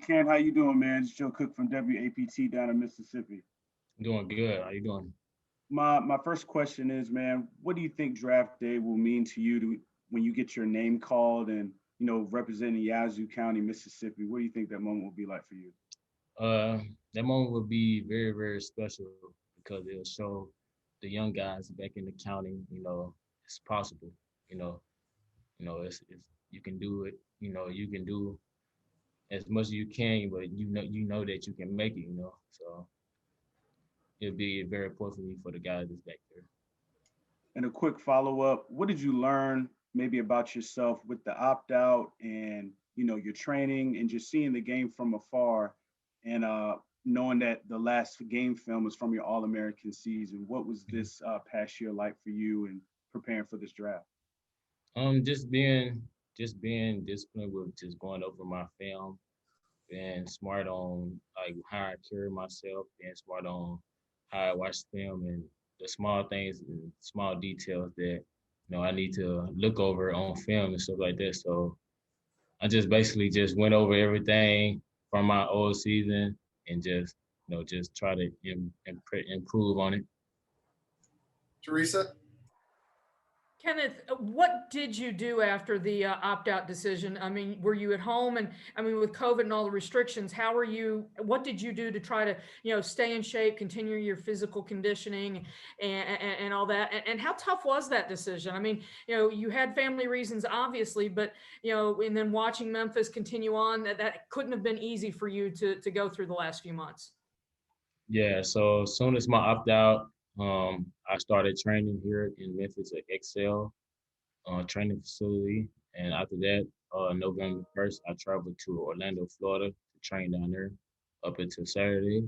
Ken, how you doing, man? It's Joe Cook from WAPT down in Mississippi. Doing good. How you doing? My first question is, man, what do you think draft day will mean to you when you get your name called and representing Yazoo County, Mississippi? What do you think that moment will be like for you? Uh, that moment would be very, very special because it'll show the young guys back in the county, it's possible. You know, it's you can do it. You can do as much as you can, but you know that you can make it. So it'll be very important for me for the guys that's back there. And a quick follow up, what did you learn maybe about yourself with the opt out and your training and just seeing the game from afar and knowing that the last game film was from your All American season? What was this past year like for you and preparing for this draft? Just being disciplined with just going over my film, being smart on like how I carry myself, being smart on how I watch film and the small things and small details that I need to look over on film and stuff like that. So I just basically just went over everything from my old season and just try to improve on it. Teresa? Kenneth, what did you do after the opt-out decision? I mean, were you at home? And I mean, with COVID and all the restrictions, what did you do to try to, stay in shape, continue your physical conditioning and all that? And how tough was that decision? I mean, you had family reasons, obviously, but, and then watching Memphis continue on, that couldn't have been easy for you to go through the last few months. Yeah, so as soon as my opt out, I started training here in Memphis at Excel training facility, and after that, November 1st, I traveled to Orlando, Florida, to train down there up until Saturday.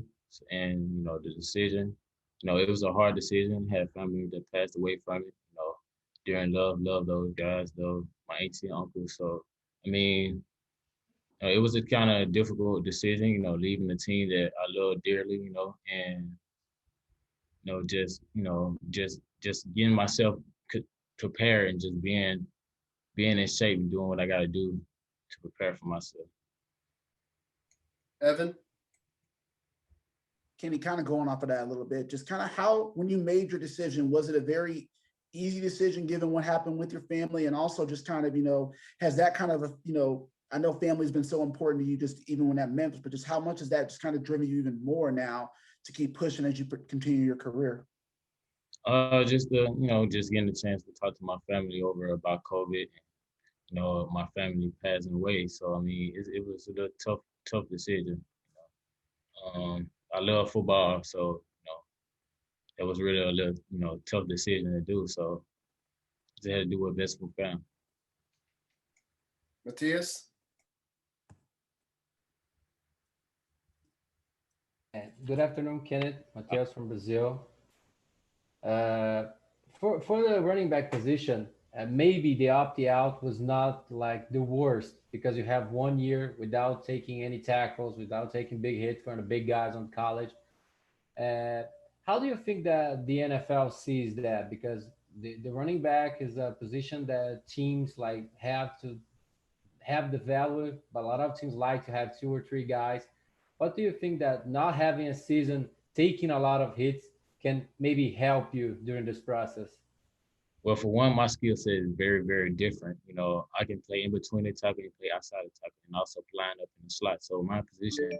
And the decision, it was a hard decision. Had family that passed away from it. During love those guys, though my auntie and uncle. So I mean, it was a kind of difficult decision. Leaving the team that I love dearly. And just getting myself prepared and just being in shape and doing what I got to do to prepare for myself. Evan? Kenny, kind of going off of that a little bit, just kind of how, when you made your decision, was it a very easy decision given what happened with your family? And also just kind of, has that kind of, I know family's been so important to you just even when at Memphis, but just how much has that just kind of driven you even more now to keep pushing as you continue your career? Just getting a chance to talk to my family over about COVID, my family passing away. So I mean, it was a tough decision. I love football, so it was really a little tough decision to do. So just had to do what best for family. Matthias? Good afternoon, Kenneth. Matheus from Brazil. For the running back position, maybe the opt-out was not like the worst because you have 1 year without taking any tackles, without taking big hits from the big guys on college. How do you think that the NFL sees that? Because the running back is a position that teams like have to have the value, but a lot of teams like to have 2 or 3 guys. What do you think that not having a season, taking a lot of hits can maybe help you during this process? Well, for one, my skill set is very, very different. I can play in between the tackle and play outside the tackle and also line up in the slot. So my position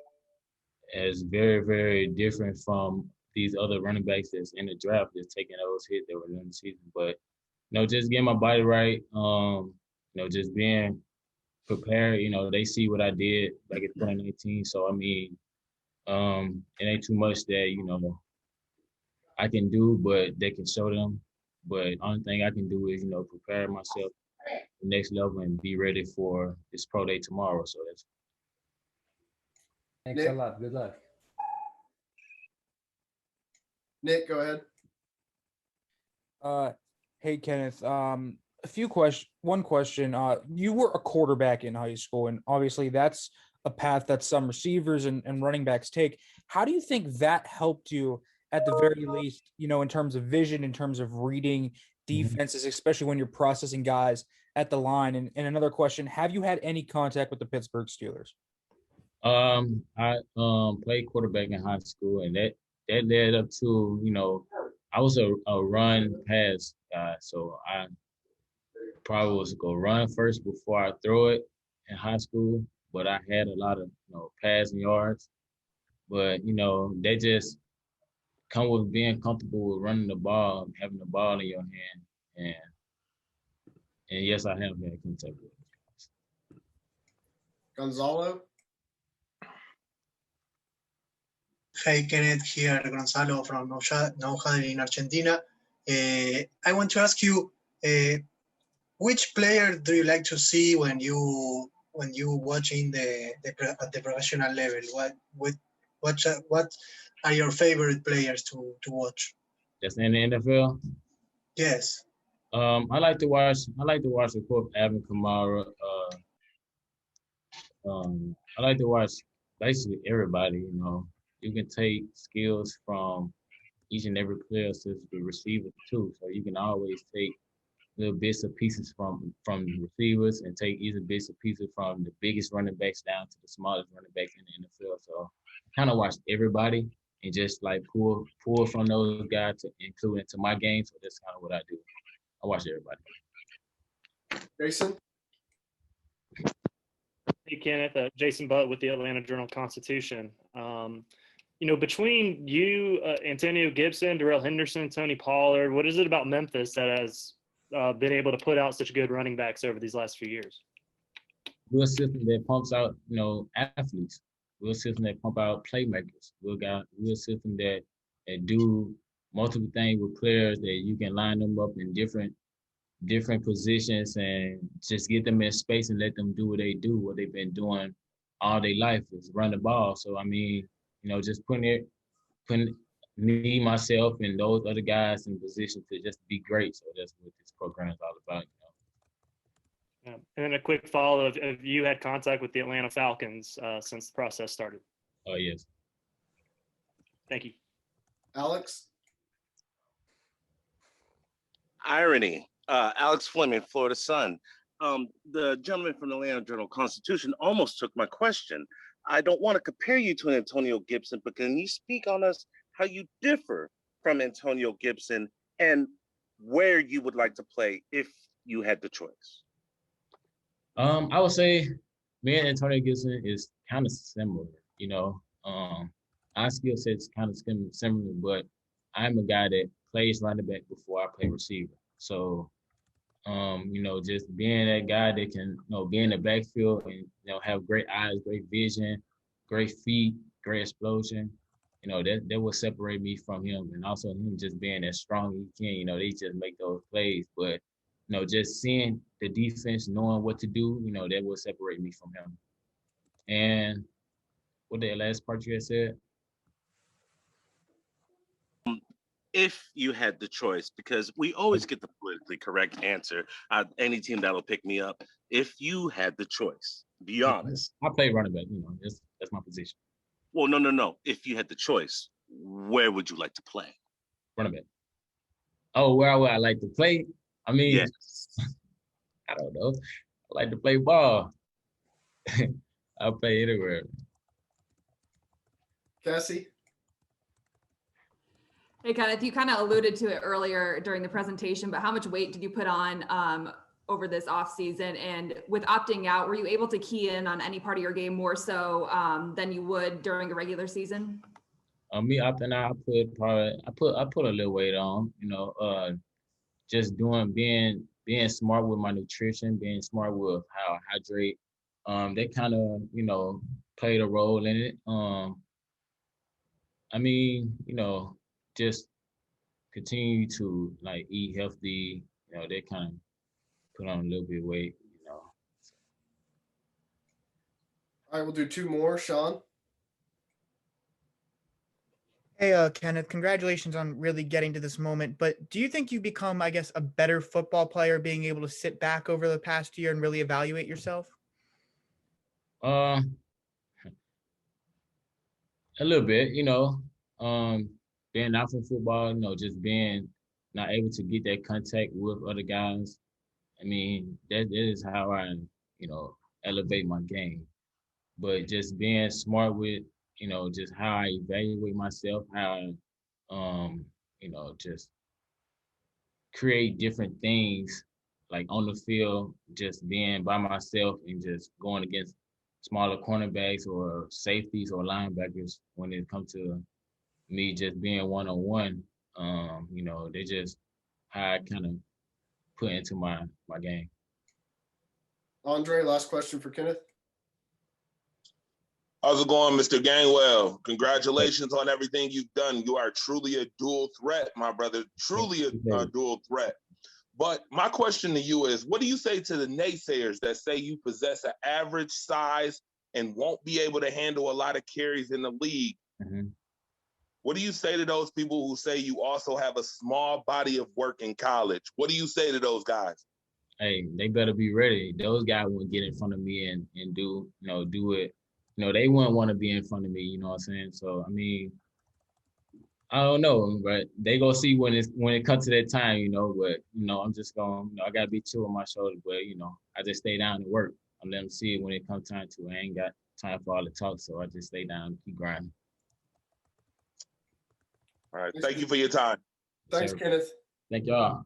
is very, very different from these other running backs that's in the draft that's taking those hits that were in the season. But, just getting my body right, just being prepared. They see what I did back in 2019. So I mean, it ain't too much that I can do, but they can show them. But only thing I can do is prepare myself to the next level and be ready for this pro day tomorrow. So that's. Thanks a lot. Good luck. Nick, go ahead. Hey Kenneth. One question. You were a quarterback in high school, and obviously that's a path that some receivers and running backs take. How do you think that helped you at the very least, in terms of vision, in terms of reading defenses, especially when you're processing guys at the line? And another question, have you had any contact with the Pittsburgh Steelers? I played quarterback in high school, and that led up to, I was a run pass guy, so I probably was go run first before I throw it in high school. But I had a lot of passing yards. But they just come with being comfortable with running the ball, having the ball in your hand, and yes, I have had contact with it. Gonzalo. Hey, Kenneth, here, Gonzalo from Nauja in Argentina. I want to ask you, which player do you like to see when you watching at the professional level? What are your favorite players to watch? That's in the NFL. Yes. I like to watch. Of course, Alvin Kamara. I like to watch basically everybody. You can take skills from each and every player, such as the receiver too. So you can always take little bits and pieces from the receivers, and take either bits and pieces from the biggest running backs down to the smallest running backs in the NFL. So I kind of watch everybody and just like pull from those guys to include into my game. So that's kind of what I do. I watch everybody. Jason. Hey, Kenneth, Jason Butt with the Atlanta Journal-Constitution. Between you, Antonio Gibson, Darrell Henderson, Tony Pollard, what is it about Memphis that has been able to put out such good running backs over these last few years? We're a system that pumps out, athletes. We're a system that pump out playmakers. We're a system that do multiple things with players that you can line them up in different positions and just get them in space and let them do what they do, what they've been doing all their life is run the ball. So I mean, just putting me, myself, and those other guys in position to just be great. So that's what this program is all about. Yeah. And then a quick follow: have you had contact with the Atlanta Falcons since the process started? Oh yes. Thank you, Alex. Irony. Alex Fleming, Florida Sun. The gentleman from the Atlanta Journal-Constitution almost took my question. I don't want to compare you to Antonio Gibson, but can you speak on us how you differ from Antonio Gibson and where you would like to play if you had the choice? I would say me and Antonio Gibson is kind of similar. Our skill set's kind of similar, but I'm a guy that plays running back before I play receiver. So just being that guy that can, be in the backfield and, have great eyes, great vision, great feet, great explosion, that will separate me from him. And also him just being as strong as he can, they just make those plays. But, just seeing the defense, knowing what to do, that will separate me from him. And what the last part you had said? If you had the choice, because we always get the politically correct answer, any team that'll pick me up. If you had the choice, be honest. I play running back, that's my position. Well, no. If you had the choice, where would you like to play? Running back. Oh, where would I like to play? I mean, yes. I don't know. I like to play ball. I'll play anywhere. Cassie. Hey, Kenneth, you kind of alluded to it earlier during the presentation, but how much weight did you put on over this off season? And with opting out, were you able to key in on any part of your game more so than you would during a regular season? Me opting out, I put a little weight on. Just being smart with my nutrition, being smart with how I hydrate. That kind of played a role in it. I mean, just continue to like eat healthy, they kind of put on a little bit of weight, All right, we'll do two more. Sean. Hey, Kenneth, congratulations on really getting to this moment. But do you think you become, I guess, a better football player being able to sit back over the past year and really evaluate yourself? A little bit, being out from football, just being not able to get that contact with other guys. I mean, that is how I, elevate my game. but just being smart with, just how I evaluate myself, how I, just create different things like on the field, just being by myself and just going against smaller cornerbacks or safeties or linebackers when it comes to me just being one-on-one. They just how I kind of put into my game. Andre, last question for Kenneth. How's it going, Mr. Gainwell? Congratulations on everything you've done. You are truly a dual threat, my brother, truly a dual threat. But my question to you is, what do you say to the naysayers that say you possess an average size and won't be able to handle a lot of carries in the league? Mm-hmm. What do you say to those people who say you also have a small body of work in college? What do you say to those guys? Hey, they better be ready. Those guys won't get in front of me and do it. They wouldn't want to be in front of me, you know what I'm saying? So, I mean, I don't know, but they go see when it comes to that time, but, I'm just going, I got to be chill on my shoulder, but, I just stay down and work. I'm letting them see it when it comes time to. I ain't got time for all the talk, so I just stay down and keep grinding. All right. Thank you for your time. Thanks, Kenneth. Thank y'all.